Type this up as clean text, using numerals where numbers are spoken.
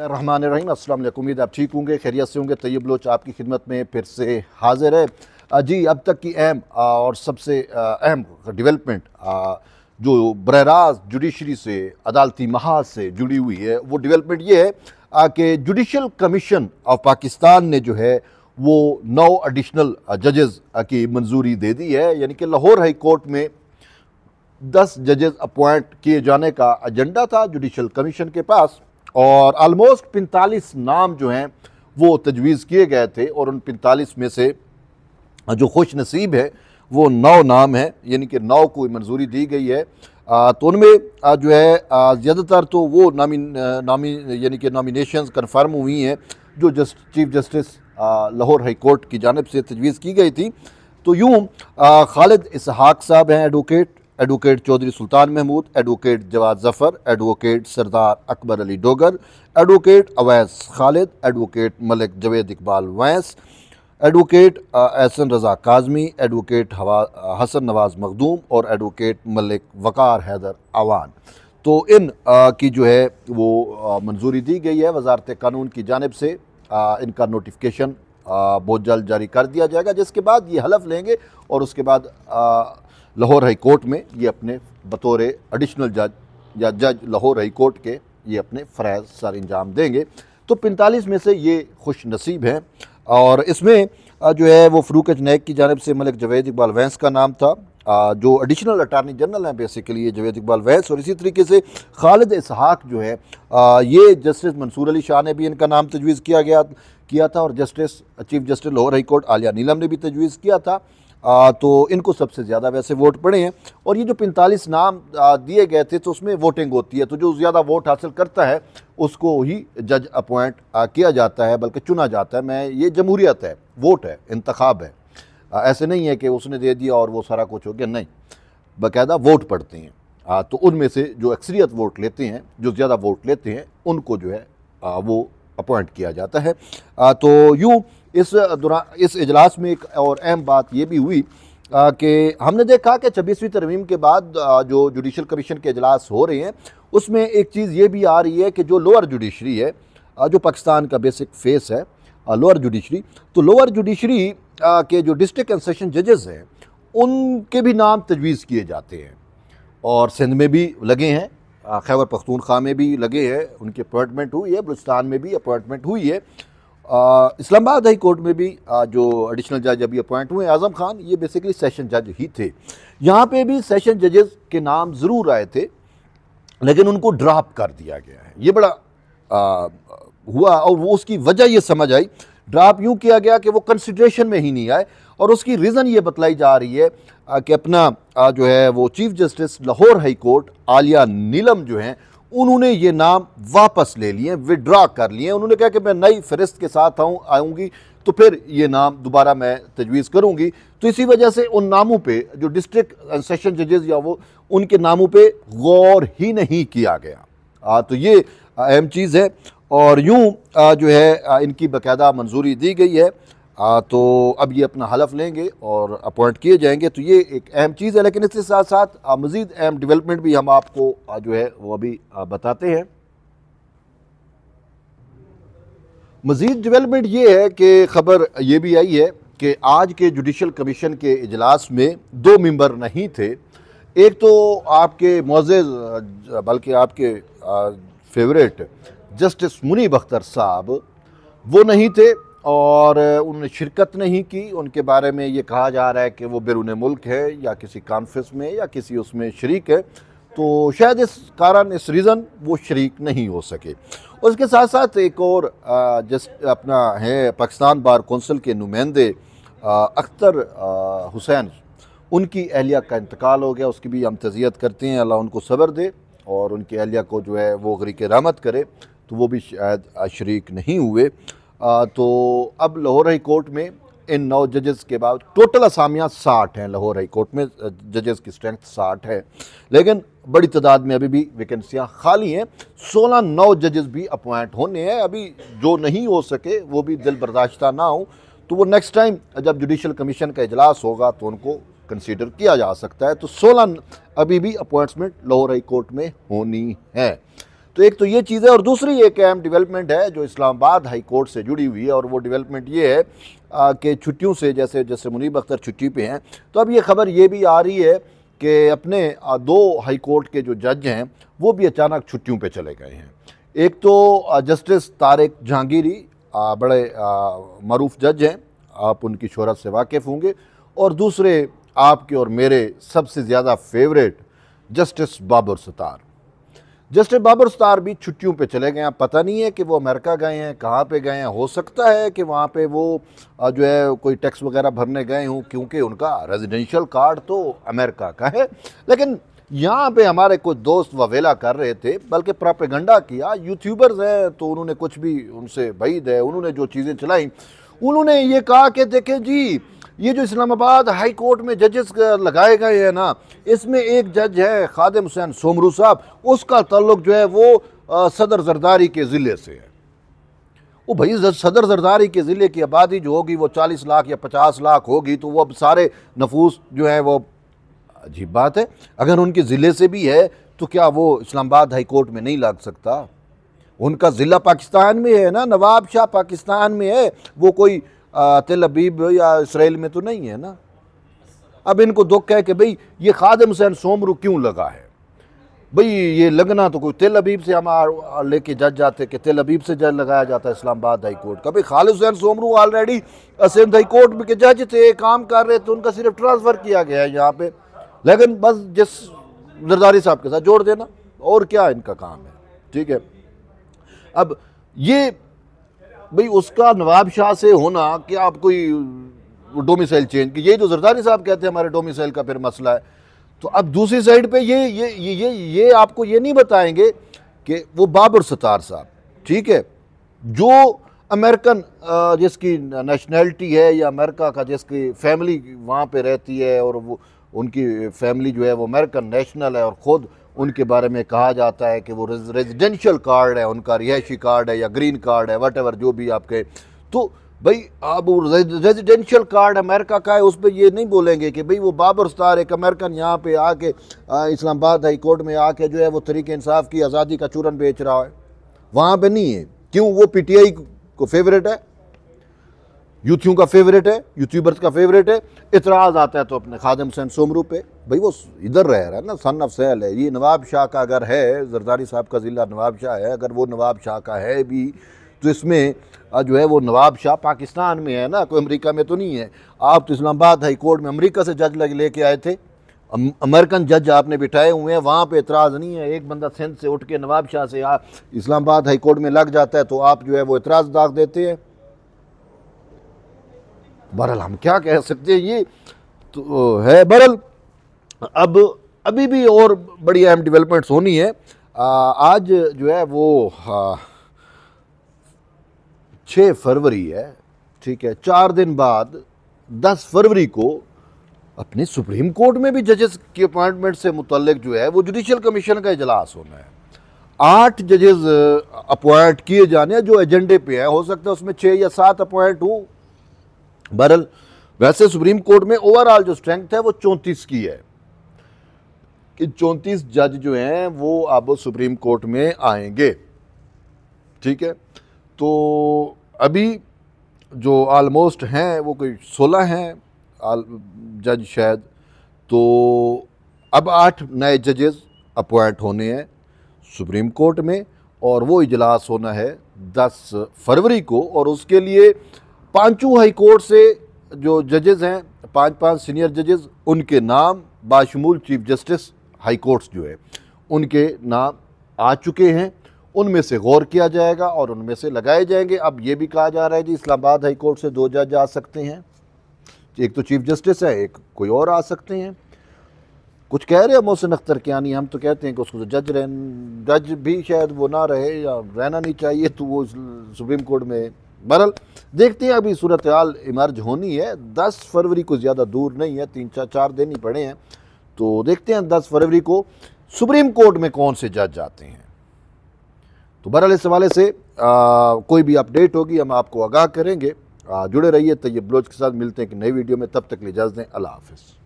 रहमानिर्रहीम। अस्सलाम वालेकुम। उम्मीद आप ठीक होंगे, खैरियत से होंगे। तैयब लोच आपकी खिदमत में फिर से हाजिर है। जी, अब तक की अहम और सबसे अहम डेवलपमेंट जो बरह रास्त जुडिशरी से, अदालती महाज से जुड़ी हुई है, वो डेवलपमेंट ये है कि जुडिशल कमीशन ऑफ पाकिस्तान ने जो है वो 9 एडिशनल जजेस की मंजूरी दे दी है। यानी कि लाहौर हाई कोर्ट में 10 जजेस अपॉइंट किए जाने का एजेंडा था जुडिशल कमीशन के पास, और आलमोस्ट 45 नाम जो हैं वो तजवीज़ किए गए थे, और उन 45 में से जो खुश नसीब है वो 9 नाम हैं, यानी कि 9 को मंजूरी दी गई है। तो उनमें जो है ज़्यादातर तो वो यानी कि नॉमिनेशंस कन्फर्म हुई हैं जो chief justice Lahore high court की जानिब से तजवीज़ की गई थी। तो यूँ खालिद इसहाक साहब हैं advocate Chaudhry Sultan Mahmood, advocate Jawad Zafar, advocate Sardar Akbar Ali Dogar, advocate Awais Khalid, advocate Malik Javed Iqbal Wains, advocate Ahsan Raza Kazmi, advocate Hasan Nawaz Makhdoom और एडवोकेट मलिक वक़ार हैदर आवान। तो इन की जो है वो मंजूरी दी गई है वज़ारत कानून की जानिब से। इनका नोटिफिकेशन बहुत जल्द जारी कर दिया जाएगा, जिसके बाद ये हलफ लेंगे और उसके बाद लाहौर हाई कोर्ट में ये अपने बतौर एडिशनल जज या जज लाहौर हाई कोर्ट के ये अपने फ़राइज़ सर अंजाम देंगे। तो 45 में से ये खुश नसीब हैं, और इसमें जो है वो फ़रूक जनैद की जानिब से मलिक जवेद इकबाल वैंस का नाम था, जो एडिशनल अटार्नी जनरल हैं बेसिकली ये जवेद इकबाल वैंस, और इसी तरीके से खालिद इसहाक जो है ये जस्टिस मंसूर अली शाह ने भी इनका नाम तजवीज़ किया था, और chief justice Lahore high court Aalia Neelum ने भी तजवीज़ किया था। तो इनको सबसे ज़्यादा वैसे वोट पड़े हैं, और ये जो 45 नाम दिए गए थे तो उसमें वोटिंग होती है, तो जो ज़्यादा वोट हासिल करता है उसको ही जज अपॉइंट किया जाता है, बल्कि चुना जाता है। ये जमहूरियत है, वोट है, इंतखाब है। ऐसे नहीं है कि उसने दे दिया और वो सारा कुछ हो गया, नहीं, बाकायदा वोट पड़ते हैं। तो उनमें से जो अक्सरियत वोट लेते हैं, जो ज़्यादा वोट लेते हैं, उनको जो है वो अपॉइंट किया जाता है। तो यूँ इस इजलास में एक और अहम बात ये भी हुई कि हमने देखा कि 26वीं तरमीम के बाद जो जुडिशल कमीशन के इजलास हो रहे हैं उसमें एक चीज़ ये भी आ रही है कि जो लोअर जुडिशरी है, जो पाकिस्तान का बेसिक फेस है लोअर जुडिशरी, तो लोअर जुडिशरी के जो डिस्ट्रिक्ट एंड सेशन जजेस हैं उनके भी नाम तजवीज़ किए जाते हैं, और सिंध में भी लगे हैं, खैबर पख्तूनख्वा में भी लगे हैं, उनकी अपॉइंटमेंट हुई है, बलूचिस्तान में भी अपॉइंटमेंट हुई है, इस्लामाबाद हाई कोर्ट में भी जो एडिशनल जज अभी अपॉइंट हुए आज़म खान, ये बेसिकली सेशन जज ही थे। यहाँ पे भी सेशन जजेस के नाम ज़रूर आए थे, लेकिन उनको ड्रॉप कर दिया गया है। ये बड़ा हुआ, और वो उसकी वजह ये समझ आई, ड्रॉप यूँ किया गया कि वो कंसिडरेशन में ही नहीं आए, और उसकी रीज़न ये बतलाई जा रही है कि अपना जो है वो chief justice Lahore high court Aalia Neelum जो हैं उन्होंने ये नाम वापस ले लिए, विड्रा कर लिए। उन्होंने कहा कि मैं नई फहरिस्त के साथ आऊँगी तो फिर ये नाम दोबारा मैं तजवीज़ करूँगी। तो इसी वजह से उन नामों पे जो डिस्ट्रिक्ट सेशन जजेस या वो उनके नामों पे गौर ही नहीं किया गया। तो ये अहम चीज़ है, और यूँ जो है इनकी बाकायदा मंजूरी दी गई है। तो अब ये अपना हलफ लेंगे और अपॉइंट किए जाएंगे, तो ये एक अहम चीज़ है। लेकिन इसके साथ साथ मज़ीद अहम डेवलपमेंट भी हम आपको जो है वो अभी बताते हैं। मज़ीद डेवलपमेंट ये है कि ख़बर ये भी आई है कि आज के जुडिशल कमीशन के इजलास में 2 मेंबर नहीं थे। एक तो आपके मुअज़्ज़ज़ बल्कि आपके फेवरेट जस्टिस मुनीब अख्तर साहब वो नहीं थे, और उन्होंने शिरकत नहीं की। उनके बारे में ये कहा जा रहा है कि वो बैरून मुल्क है या किसी कॉन्फ्रेंस में या किसी उसमें शरीक है, तो शायद इस कारण, इस रीज़न वो शरीक नहीं हो सके। उसके साथ साथ एक और अपना है पाकिस्तान बार कौंसिल के नुमाइंदे अख्तर हुसैन, उनकी अहलिया का इंतकाल हो गया। उसकी भी हम तज़ियत करते हैं, अल्लाह उनको सब्र दे और उनकी अहलिया को जो है वो गरीक़ रहमत करे। तो वो भी शायद शरीक नहीं हुए। तो अब लाहौर हाई कोर्ट में इन 9 जजेस के बाद टोटल असामियाँ 60 हैं। लाहौर हाई कोर्ट में जजेस की स्ट्रेंथ 60 है, लेकिन बड़ी तादाद में अभी भी वैकेंसियाँ खाली हैं। 16 9 जजेस भी अपॉइंट होने हैं। अभी जो नहीं हो सके वो भी दिल बर्दाश्ता ना हो, तो वो नेक्स्ट टाइम जब जुडिशल कमीशन का इजलास होगा तो उनको कंसीडर किया जा सकता है। तो 16 अभी भी अपॉइंटमेंट लाहौर हाई कोर्ट में होनी है। तो एक तो ये चीज़ है, और दूसरी एक अहम डेवलपमेंट है जो इस्लामाबाद हाई कोर्ट से जुड़ी हुई है, और वो डेवलपमेंट ये है कि छुट्टियों से, जैसे जैसे मुनीब अख्तर छुट्टी पे हैं, तो अब ये खबर ये भी आ रही है कि अपने दो हाई कोर्ट के जो जज हैं वो भी अचानक छुट्टियों पे चले गए हैं। एक तो जस्टिस तारिक जहांगीरी बड़े मरूफ जज हैं, आप उनकी शोहरत से वाकिफ़ होंगे, और दूसरे आपके और मेरे सबसे ज़्यादा favourite justice Babar Sattar. Justice Babar Sattar भी छुट्टियों पे चले गए हैं। पता नहीं है कि वो अमेरिका गए हैं, कहाँ पे गए हैं। हो सकता है कि वहाँ पे वो जो है कोई टैक्स वगैरह भरने गए हों, क्योंकि उनका रेजिडेंशियल कार्ड तो अमेरिका का है। लेकिन यहाँ पे हमारे कुछ दोस्त ववेला कर रहे थे, बल्कि प्रोपेगेंडा किया। यूट्यूबर्स हैं तो उन्होंने कुछ भी, उनसे बैद है, उन्होंने जो चीज़ें चलाई, उन्होंने ये कहा कि देखें जी, ये जो इस्लामाबाद हाई कोर्ट में जजेस लगाए गए हैं ना, इसमें एक जज है खादिम हुसैन सोमरू साहब, उसका ताल्लुक जो है वो सदर जरदारी के ज़िले से है। वो भाई सदर जरदारी के ज़िले की आबादी जो होगी वो 40 लाख या 50 लाख होगी, तो वो अब सारे नफूस जो है वो, अजीब बात है, अगर उनके ज़िले से भी है तो क्या वो इस्लामाबाद हाई कोर्ट में नहीं लग सकता? उनका ज़िला पाकिस्तान में है ना, नवाब शाह पाकिस्तान में है, वो कोई तेल अबीब या इसराइल में तो नहीं है ना। अब इनको दुख है कि भाई ये खादिम हुसैन सोमरू क्यों लगा है। भाई ये लगना तो कोई तेल अबीब से हम लेके जज जाते कि तेल अबीब से जज लगाया जाता है इस्लामाबाद हाई कोर्ट का। भाई Khalid Hussain Soomro already Sindh high court में के जज थे, काम कर रहे थे, उनका सिर्फ ट्रांसफ़र किया गया है यहाँ पे, लेकिन बस जिस जरदारी साहब के साथ जोड़ देना, और क्या इनका काम है। ठीक है, अब ये भाई उसका नवाब शाह से होना कि आप कोई डोमिसाइल चेंज की, ये जो जरदारी साहब कहते हैं हमारे डोमिसाइल का फिर मसला है। तो अब दूसरी साइड पे ये आपको ये नहीं बताएंगे कि वो बाबर सत्तार साहब, ठीक है, जो अमेरिकन जिसकी नेशनैलिटी है या अमेरिका का जिसकी फैमिली वहाँ पे रहती है, और वो उनकी फैमिली जो है वो अमेरिकन नेशनल है, और ख़ुद उनके बारे में कहा जाता है कि वो रेजिडेंशियल कार्ड है उनका, रिहायशी कार्ड है या ग्रीन कार्ड है, वट जो भी आपके। तो भाई आप रेजिडेंशियल कार्ड अमेरिका का है, उस पर ये नहीं बोलेंगे कि भाई वो बाबर सत्तार एक अमेरिकन यहाँ पे आके इस्लामाबाद हाई कोर्ट में आके जो है वो तरीके इंसाफ की आज़ादी का चूरन बेच रहा है। वहाँ पे नहीं है। क्यों? वो पीटीआई को फेवरेट है, यूथियों का फेवरेट है, यूट्यूबर्स का फेवरेट है। इतराज़ आता है तो अपने खादिम हुसैन सोमरू पे, भाई वो इधर रह रहा है ना, सन ऑफ सहल है, ये नवाब शाह का अगर है, जरदारी साहब का ज़िला नवाब शाह है, अगर वो नवाब शाह का है भी तो इसमें जो है वो नवाब शाह पाकिस्तान में है ना, कोई अमेरिका में तो नहीं है। आप तो इस्लामाबाद हाई कोर्ट में अमेरिका से जज लेके आए थे, अमेरिकन जज आपने बिठाए हुए हैं, वहाँ पे इतराज़ नहीं है। एक बंदा सिंध से उठ के नवाब शाह से इस्लामाबाद हाई कोर्ट में लग जाता है तो आप जो है वो इतराज़ दाग देते हैं। बहरहाल हम क्या कह सकते हैं, ये तो है। बहरहाल अब अभी भी और बड़ी अहम डेवलपमेंट्स होनी है। आज जो है वो 6 फरवरी है, ठीक है, 4 दिन बाद 10 फरवरी को अपने सुप्रीम कोर्ट में भी जजेस की अपॉइंटमेंट से मुतल्लिक जो है वो जुडिशल कमीशन का इजलास होना है। 8 जजेस अपॉइंट किए जाने हैं जो एजेंडे पे है, हो सकता है उसमें 6 या 7 अपॉइंट हो। बहरहाल वैसे सुप्रीम कोर्ट में ओवरऑल जो स्ट्रेंथ है वो 34 की है कि 34 जज जो हैं वो अब सुप्रीम कोर्ट में आएंगे। ठीक है, तो अभी जो ऑलमोस्ट हैं वो कोई 16 हैं जज शायद। तो अब 8 नए जजेस अपॉइंट होने हैं सुप्रीम कोर्ट में, और वो इजलास होना है 10 फरवरी को। और उसके लिए 5 हाई कोर्ट से जो जजेस हैं, 5 सीनियर जजेस, उनके नाम बाशमूल चीफ जस्टिस हाई कोर्ट्स जो है उनके नाम आ चुके हैं। उनमें से गौर किया जाएगा और उनमें से लगाए जाएंगे। अब ये भी कहा जा रहा है जी इस्लामाबाद हाई कोर्ट से 2 जज आ सकते हैं, एक तो चीफ जस्टिस है, एक कोई और आ सकते हैं। कुछ कह रहे हैं मोहसिन अख्तर कियानी, हम तो कहते हैं कि उसको तो जज भी शायद वो ना रहे या रहना नहीं चाहिए, तो वो सुप्रीम कोर्ट में। बहरहाल देखते हैं, अभी सूरत हाल इमर्ज होनी है। 10 फरवरी को ज़्यादा दूर नहीं है, 3-4 दिन ही पड़े हैं। तो देखते हैं 10 फरवरी को सुप्रीम कोर्ट में कौन से जज आते हैं। तो बहरहाल इस हवाले से कोई भी अपडेट होगी हम आपको आगाह करेंगे। जुड़े रहिए तैयब बलोच के साथ। मिलते हैं कि नई वीडियो में, तब तक ले इजाज़त दें। अल्लाह हाफ़िज़।